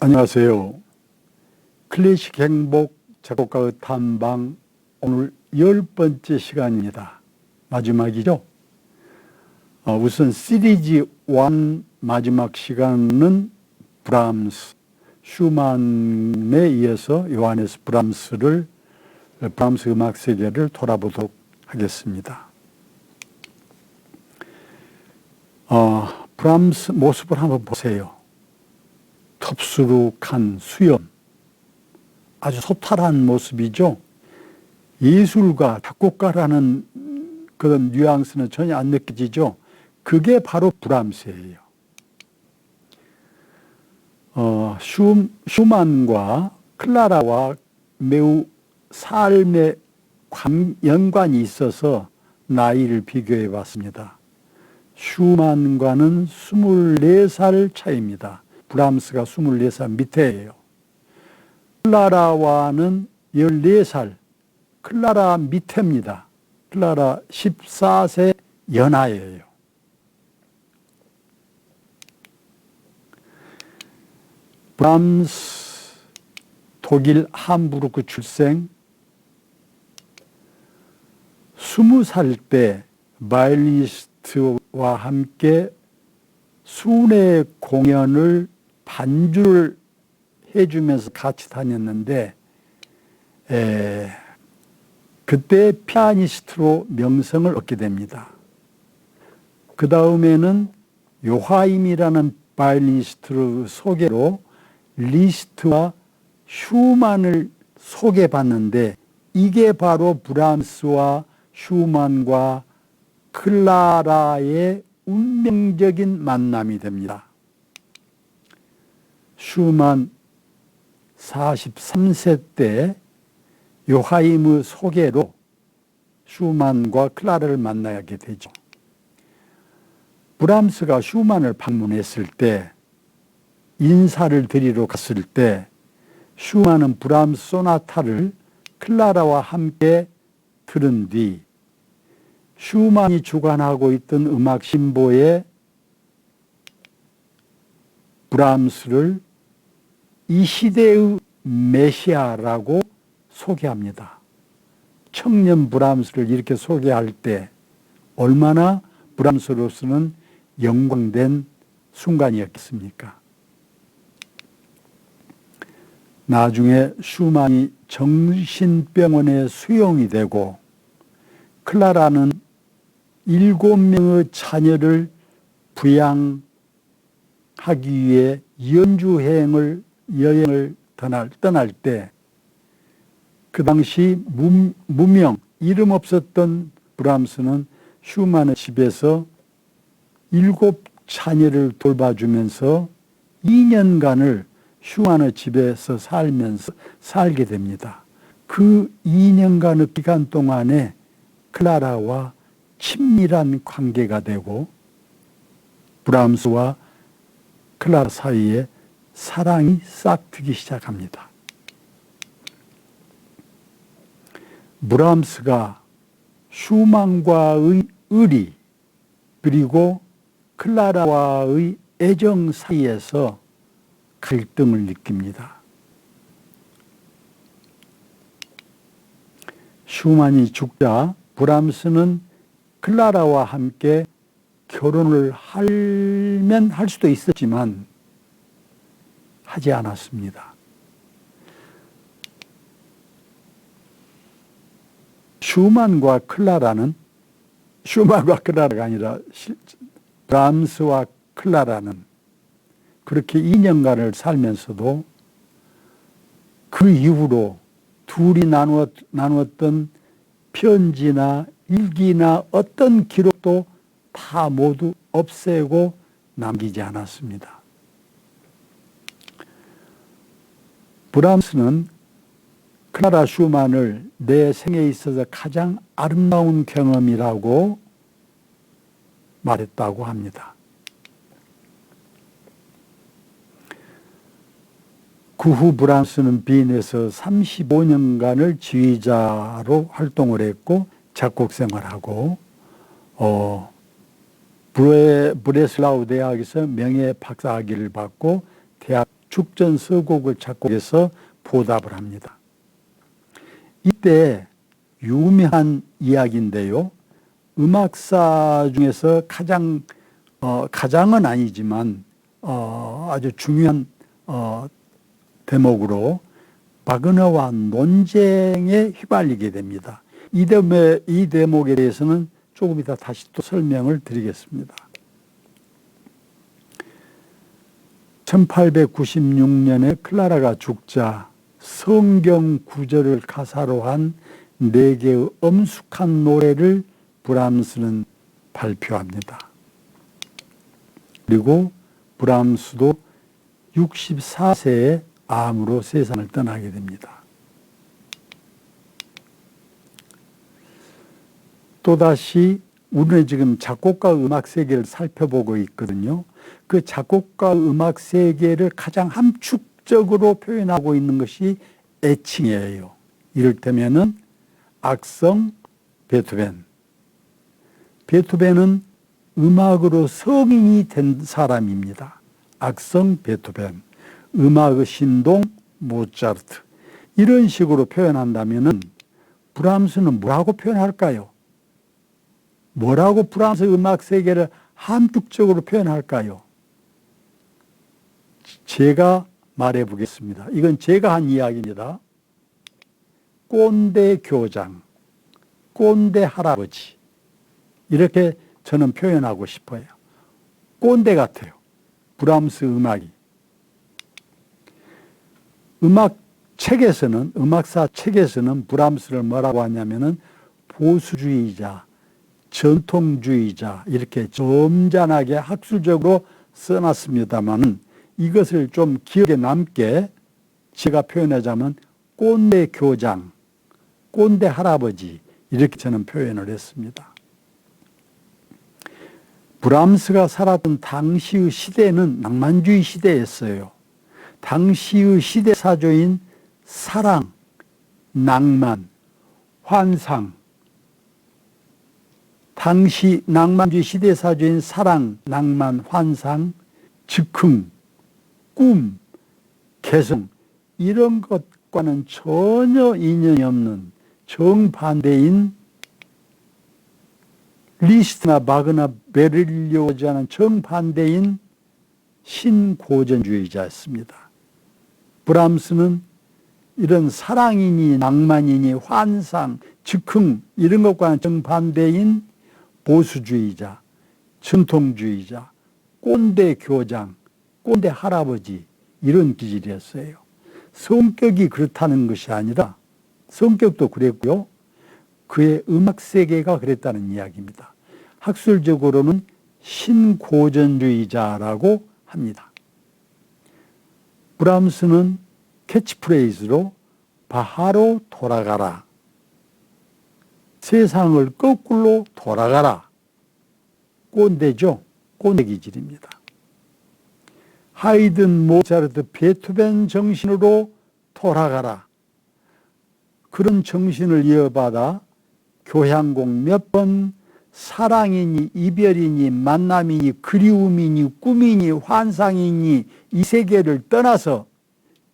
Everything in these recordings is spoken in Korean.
안녕하세요. 클래식 행복 작곡가의 탐방, 오늘 10번째 시간입니다. 마지막이죠. 우선 시리즈 1 마지막 시간은 브람스, 슈만에 이어서 요하네스 브람스 음악 세계를 돌아보도록 하겠습니다. 브람스 모습을 한번 보세요. 텁수룩한 수염, 아주 소탈한 모습이죠. 예술가, 작곡가라는 그런 뉘앙스는 전혀 안 느껴지죠. 그게 바로 브람스예요. 슈만과 클라라와 매우 삶의 연관이 있어서 나이를 비교해 봤습니다. 슈만과는 24살 차이입니다. 브람스가 24살 밑에예요. 클라라와는 14살, 클라라 밑에입니다. 클라라 14세 연하예요. 브람스 독일 함부르크 출생, 20살 때 바이올리니스트와 함께 순회 공연을 반주를 해주면서 같이 다녔는데 그때 피아니스트로 명성을 얻게 됩니다. 그 다음에는 요하임이라는 바이올리니스트 소개로 리스트와 슈만을 소개받는데 이게 바로 브람스와 슈만과 클라라의 운명적인 만남이 됩니다. 슈만 43세 때 요하임의 소개로 슈만과 클라라를 만나게 되죠. 브람스가 슈만을 방문했을 때, 인사를 드리러 갔을 때 슈만은 브람스 소나타를 클라라와 함께 들은 뒤 슈만이 주관하고 있던 음악 신보에 브람스를 이 시대의 메시아라고 소개합니다. 청년 브람스를 이렇게 소개할 때 얼마나 브람스로서는 영광된 순간이었겠습니까? 나중에 슈만이 정신병원에 수용이 되고 클라라는 7명의 자녀를 부양하기 위해 여행을 떠날 때 그 당시 무명, 이름 없었던 브람스는 슈만의 집에서 7 자녀를 돌봐주면서 2년간을 슈만의 집에서 살게 됩니다. 그 2년간의 기간 동안에 클라라와 친밀한 관계가 되고 브람스와 클라라 사이에 사랑이 싹트기 시작합니다. 브람스가 슈만과의 의리 그리고 클라라와의 애정 사이에서 갈등을 느낍니다. 슈만이 죽자 브람스는 클라라와 함께 결혼을 하면 할 수도 있었지만 하지 않았습니다. 슈만과 클라라가 아니라 브람스와 클라라는 그렇게 2년간을 살면서도 그 이후로 둘이 나누었던 편지나 일기나 어떤 기록도 다 모두 없애고 남기지 않았습니다. 브람스는 클라라 슈만을 내 생에 있어서 가장 아름다운 경험이라고 말했다고 합니다. 그 후 브람스는 빈에서 35년간을 지휘자로 활동을 했고 작곡 생활하고 브레슬라우 대학에서 명예 박사학위를 받고 대학 죽전서곡을 작곡해서 보답을 합니다. 이때 유명한 이야기인데요. 음악사 중에서 가장은 아니지만 아주 중요한 대목으로 바그너와 논쟁에 휘말리게 됩니다. 이 대목에 대해서는 조금 이따 다시 또 설명을 드리겠습니다. 1896년에 클라라가 죽자 성경 구절을 가사로 한 4개의 엄숙한 노래를 브람스는 발표합니다. 그리고 브람스도 64세에 암으로 세상을 떠나게 됩니다. 또다시 우리는 지금 작곡가 음악 세계를 살펴보고 있거든요. 그 작곡가 음악 세계를 가장 함축적으로 표현하고 있는 것이 애칭이에요. 이를테면은 악성 베토벤. 베토벤은 음악으로 성인이 된 사람입니다. 악성 베토벤. 음악의 신동 모차르트. 이런 식으로 표현한다면은 브람스는 뭐라고 표현할까요? 뭐라고 브람스 음악 세계를 함축적으로 표현할까요? 제가 말해 보겠습니다. 이건 제가 한 이야기입니다. 꼰대 교장, 꼰대 할아버지, 이렇게 저는 표현하고 싶어요. 꼰대 같아요. 브람스 음악이. 음악사 책에서는 브람스를 뭐라고 하냐면은 보수주의자, 전통주의자, 이렇게 점잖하게 학술적으로 써놨습니다만 이것을 좀 기억에 남게 제가 표현하자면 꼰대 교장, 꼰대 할아버지, 이렇게 저는 표현을 했습니다. 브람스가 살았던 당시의 시대는 낭만주의 시대였어요. 당시의 시대 사조인 사랑, 낭만, 환상, 당시 낭만주의 시대 사조인 사랑, 낭만, 환상, 즉흥, 꿈, 개성, 이런 것과는 전혀 인연이 없는 정반대인 리스트나 바그나, 베를리오즈와는 정반대인 신고전주의자였습니다. 브람스는 이런 사랑이니 낭만이니 환상, 즉흥, 이런 것과는 정반대인 보수주의자, 전통주의자, 꼰대 교장, 꼰대 할아버지, 이런 기질이었어요. 성격이 그렇다는 것이 아니라 성격도 그랬고요. 그의 음악 세계가 그랬다는 이야기입니다. 학술적으로는 신고전주의자라고 합니다. 브람스는 캐치프레이즈로 바하로 돌아가라, 세상을 거꾸로 돌아가라, 꼰대죠. 꼰대 기질입니다. 하이든, 모차르트, 베토벤 정신으로 돌아가라. 그런 정신을 이어받아 교향곡 몇 번, 사랑이니 이별이니 만남이니 그리움이니 꿈이니 환상이니 이 세계를 떠나서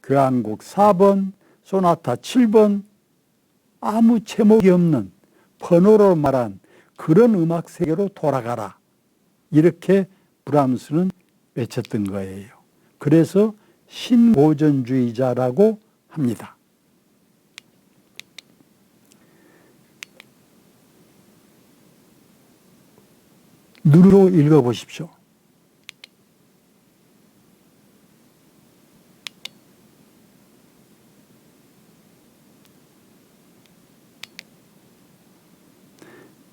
교향곡 4번, 소나타 7번, 아무 제목이 없는 번호로 말한 그런 음악 세계로 돌아가라, 이렇게 브람스는 외쳤던 거예요. 그래서 신고전주의자라고 합니다. 눈으로 읽어보십시오.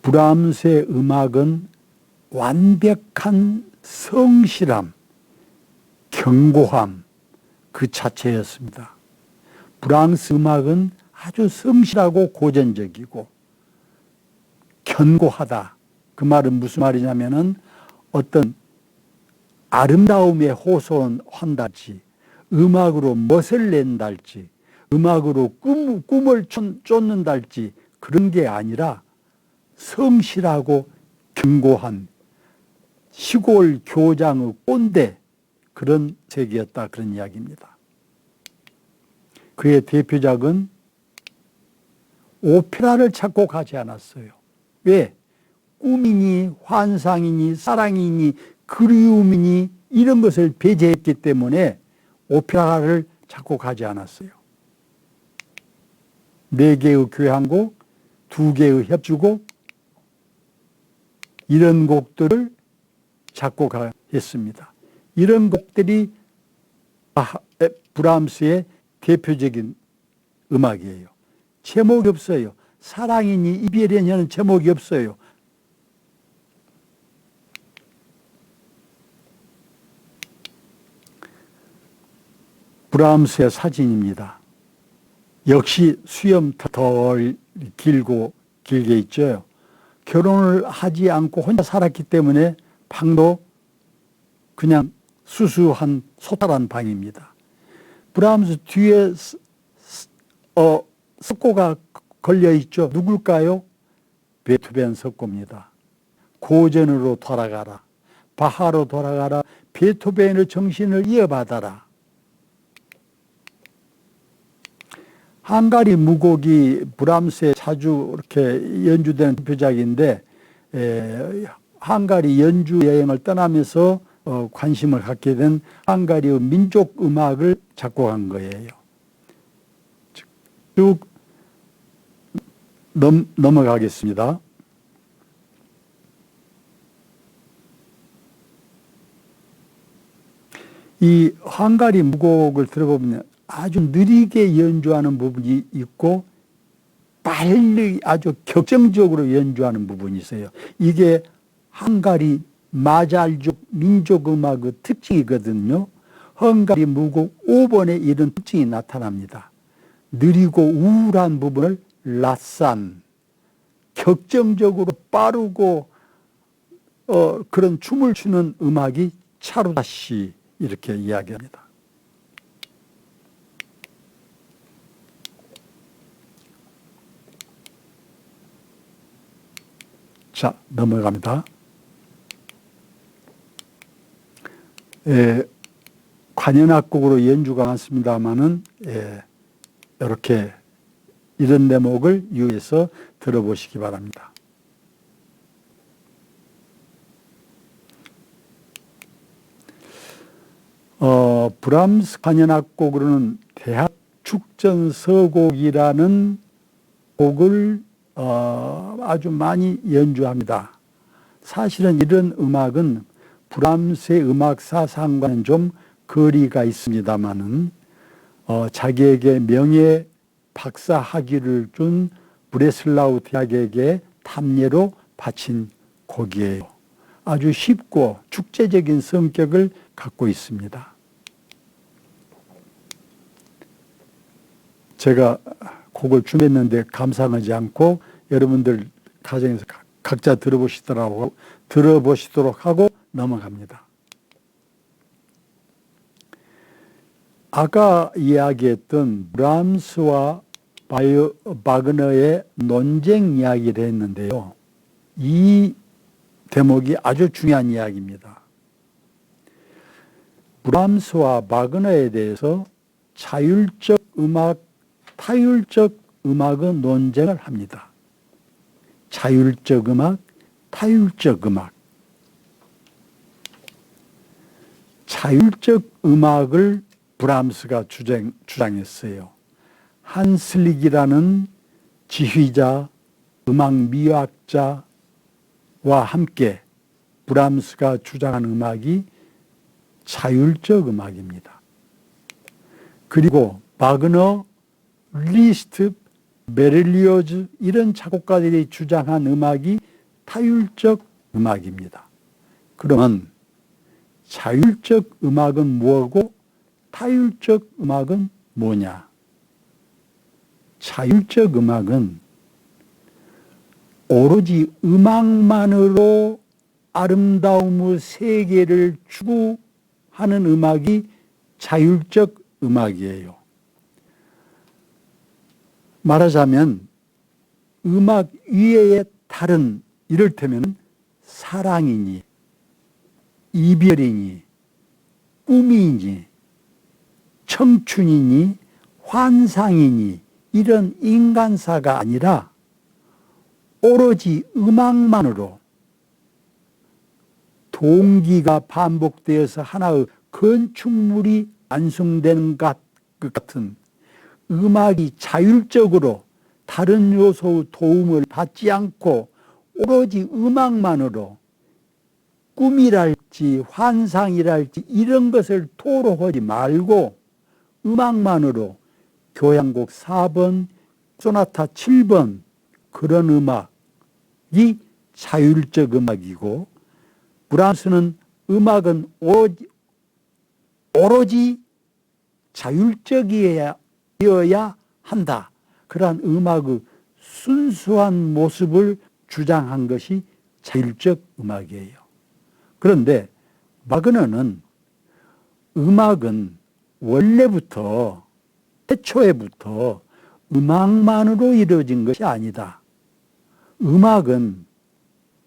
브람스의 음악은 완벽한 성실함, 견고함 그 자체였습니다. 브람스 음악은 아주 성실하고 고전적이고 견고하다. 그 말은 무슨 말이냐면은 어떤 아름다움에 호소한달지, 음악으로 멋을 낸달지, 음악으로 꿈을 쫓는달지, 그런 게 아니라 성실하고 견고한 시골 교장의 꼰대, 그런 세계였다, 그런 이야기입니다. 그의 대표작은 오페라를 작곡하지 않았어요. 왜? 꿈이니 환상이니 사랑이니 그리움이니 이런 것을 배제했기 때문에 오페라를 작곡하지 않았어요. 4개의 교향곡, 2개의 협주곡, 이런 곡들을 작곡했습니다. 이런 곡들이 브람스의 대표적인 음악이에요. 제목이 없어요. 사랑이니 이별이냐는 제목이 없어요. 브람스의 사진입니다. 역시 수염 덜 길게 있죠. 결혼을 하지 않고 혼자 살았기 때문에 방도 그냥 수수한 소탈한 방입니다. 브람스 뒤에 석고가 걸려 있죠. 누굴까요? 베토벤 석고입니다. 고전으로 돌아가라. 바하로 돌아가라. 베토벤의 정신을 이어받아라. 헝가리 무곡이 브람스의 자주 이렇게 연주되는 대표작인데, 헝가리 연주 여행을 떠나면서 관심을 갖게 된 헝가리의 민족 음악을 작곡한 거예요. 쭉 넘어가겠습니다. 이 헝가리 무곡을 들어보면 아주 느리게 연주하는 부분이 있고 빨리 아주 격정적으로 연주하는 부분이 있어요. 이게 헝가리 마잘족 민족음악의 특징이거든요. 헝가리 무곡 5번에 이런 특징이 나타납니다. 느리고 우울한 부분을 라산, 격정적으로 빠르고 그런 춤을 추는 음악이 차루다시 이렇게 이야기합니다. 자, 넘어갑니다. 관현악곡으로 연주가 많습니다만은 이렇게 이런 대목을 유의해서 들어보시기 바랍니다. 브람스 관현악곡으로는 대학 축전서곡이라는 곡을 아주 많이 연주합니다. 사실은 이런 음악은 브람스의 음악 사상과는 좀 거리가 있습니다만은 자기에게 명예 박사 학위를 준 브레슬라우 대학에게 탐례로 바친 곡이에요. 아주 쉽고 축제적인 성격을 갖고 있습니다. 제가 곡을 준비했는데 감상하지 않고 여러분들 가정에서 각자 들어보시도록 하고 넘어갑니다. 아까 이야기했던 브람스와 바그너의 논쟁 이야기를 했는데요. 이 대목이 아주 중요한 이야기입니다. 브람스와 바그너에 대해서 자율적 음악, 타율적 음악의 논쟁을 합니다. 자율적 음악, 타율적 음악. 자율적 음악을 브람스가 주장했어요. 한슬릭이라는 지휘자, 음악 미학자와 함께 브람스가 주장한 음악이 자율적 음악입니다. 그리고 바그너, 리스트, 베를리오즈 이런 작곡가들이 주장한 음악이 타율적 음악입니다. 그러면 자율적 음악은 뭐고 타율적 음악은 뭐냐? 자율적 음악은 오로지 음악만으로 아름다움의 세계를 추구하는 음악이 자율적 음악이에요. 말하자면 음악 이외의 다른 이를테면 사랑이니 이별이니 꿈이니 청춘이니 환상이니 이런 인간사가 아니라 오로지 음악만으로 동기가 반복되어서 하나의 건축물이 완성되는 것 같은 음악이 자율적으로 다른 요소의 도움을 받지 않고 오로지 음악만으로 꿈이랄지 환상이랄지 이런 것을 토로하지 말고 음악만으로 교향곡 4번, 소나타 7번 그런 음악이 자율적 음악이고 브람스는 음악은 오로지 자율적이어야 한다. 그러한 음악의 순수한 모습을 주장한 것이 자율적 음악이에요. 그런데 바그너는 음악은 원래부터 태초에부터 음악만으로 이루어진 것이 아니다. 음악은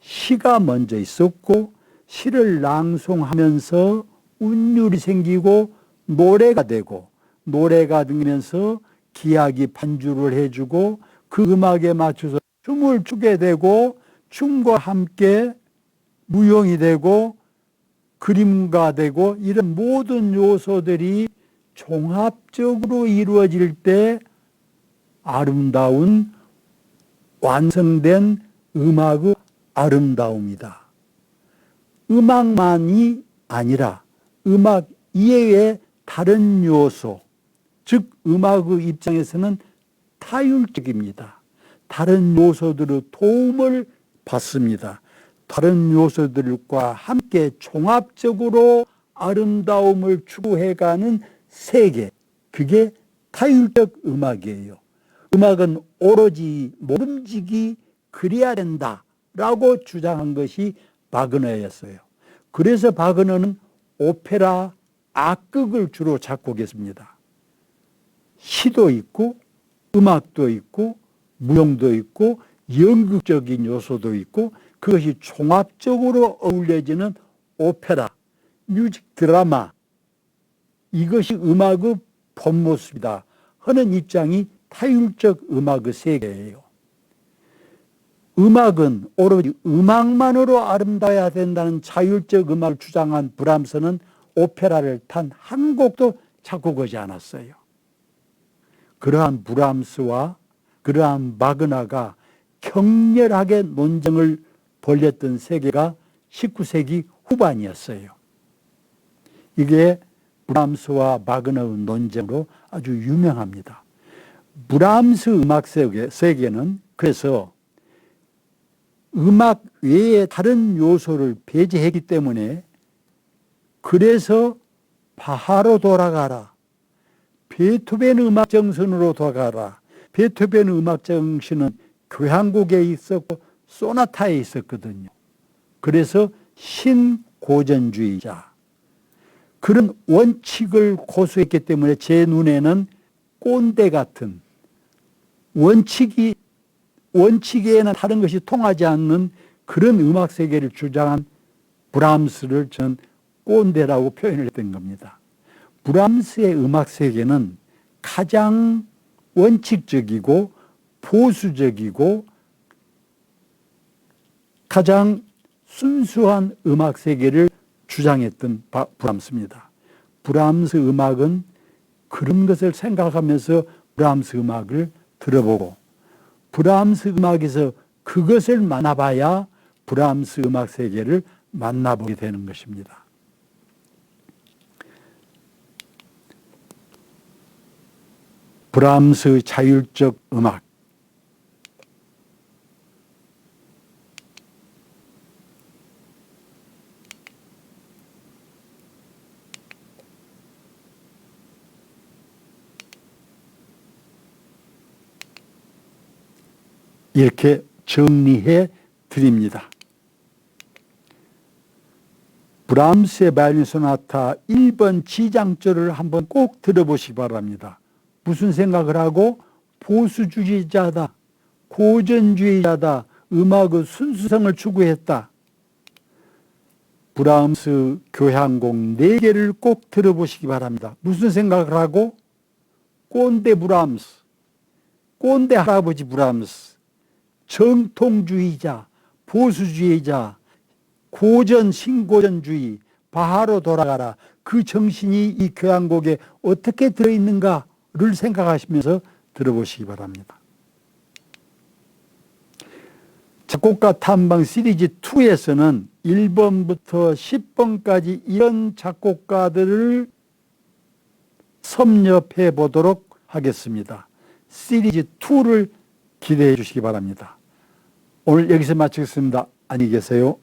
시가 먼저 있었고 시를 낭송하면서 운율이 생기고 노래가 되고 노래가 되면서 기악이 반주를 해주고 그 음악에 맞춰서 춤을 추게 되고 춤과 함께 무용이 되고 그림가 되고 이런 모든 요소들이 종합적으로 이루어질 때 아름다운 완성된 음악의 아름다움이다. 음악만이 아니라 음악 이외의 다른 요소, 즉 음악의 입장에서는 타율적입니다. 다른 요소들의 도움을 받습니다. 다른 요소들과 함께 종합적으로 아름다움을 추구해가는 세계, 그게 타율적 음악이에요. 음악은 오로지 모름지기 그래야 된다라고 주장한 것이 바그너였어요. 그래서 바그너는 오페라 악극을 주로 작곡했습니다. 시도 있고 음악도 있고 무용도 있고 연극적인 요소도 있고 그것이 종합적으로 어울려지는 오페라, 뮤직 드라마, 이것이 음악의 본 모습이다 하는 입장이 타율적 음악의 세계예요. 음악은 오로지 음악만으로 아름다워야 된다는 자율적 음악을 주장한 브람스는 오페라를 단 한 곡도 작곡하지 않았어요. 그러한 브람스와 그러한 바그너가 격렬하게 논쟁을 벌였던 세계가 19세기 후반이었어요. 이게 브람스와 바그너의 논쟁으로 아주 유명합니다. 브람스 음악 세계는 그래서 음악 외에 다른 요소를 배제했기 때문에 그래서 바하로 돌아가라. 베토벤 음악 정신으로 돌아가라. 베토벤 음악 정신은 교향곡에 있었고 소나타에 있었거든요. 그래서 신고전주의자. 그런 원칙을 고수했기 때문에 제 눈에는 꼰대 같은 원칙에는 다른 것이 통하지 않는 그런 음악 세계를 주장한 브람스를 저는 꼰대라고 표현을 했던 겁니다. 브람스의 음악 세계는 가장 원칙적이고 보수적이고 가장 순수한 음악 세계를 주장했던 브람스입니다. 브람스 음악은 그런 것을 생각하면서 브람스 음악을 들어보고 브람스 음악에서 그것을 만나봐야 브람스 음악 세계를 만나보게 되는 것입니다. 브람스의 자율적 음악. 이렇게 정리해 드립니다. 브람스의 바이올린 소나타 1번 지장조를 한번 꼭 들어보시기 바랍니다. 무슨 생각을 하고 보수주의자다, 고전주의자다, 음악의 순수성을 추구했다. 브람스 교향곡 4개를 꼭 들어보시기 바랍니다. 무슨 생각을 하고? 꼰대 브람스, 꼰대 할아버지 브람스, 정통주의자, 보수주의자, 고전, 신고전주의, 바하로 돌아가라. 그 정신이 이 교향곡에 어떻게 들어있는가를 생각하시면서 들어보시기 바랍니다. 작곡가 탐방 시리즈 2에서는 1번부터 10번까지 이런 작곡가들을 섭렵해 보도록 하겠습니다. 시리즈 2를 기대해 주시기 바랍니다. 오늘 여기서 마치겠습니다. 안녕히 계세요.